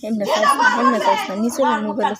এমনি চাস না নিচে মোবাইল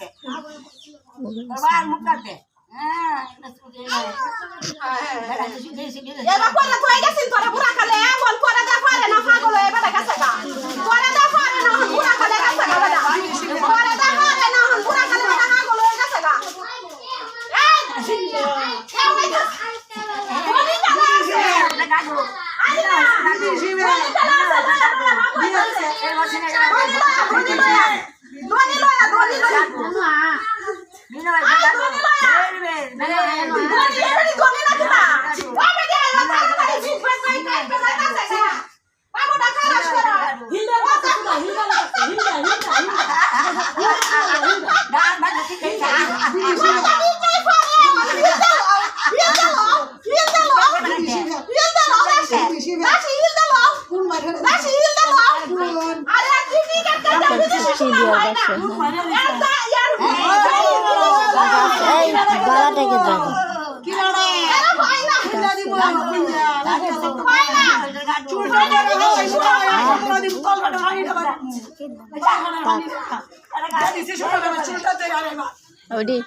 গলাটাকে যাবো ওডি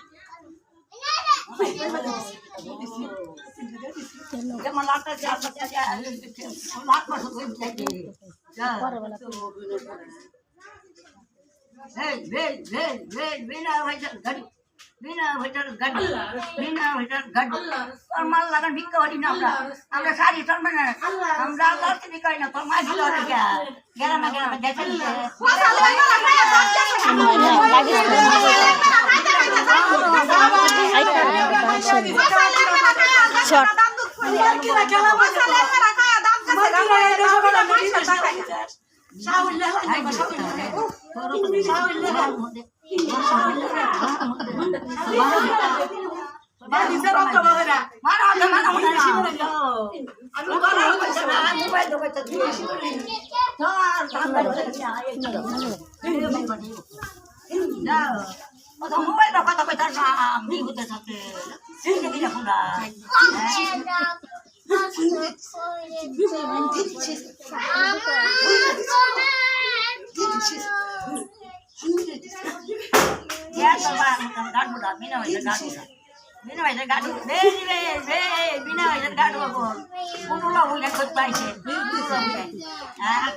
মাল লাগান ভিক্ষা করি না আমরা শাড়ি চলবে না আমরা আল্লাহকে বিকাই না তোর মাঝি লড়ে গ্রামে গ্রামে দেখে মোবাইল কথা কই তার আমি হতে থাকে সিনে দিনা পুরা ya to ba gaduh dah mina wajah gaduh mina wajah gaduh aku bunuh lah punya kot baik ah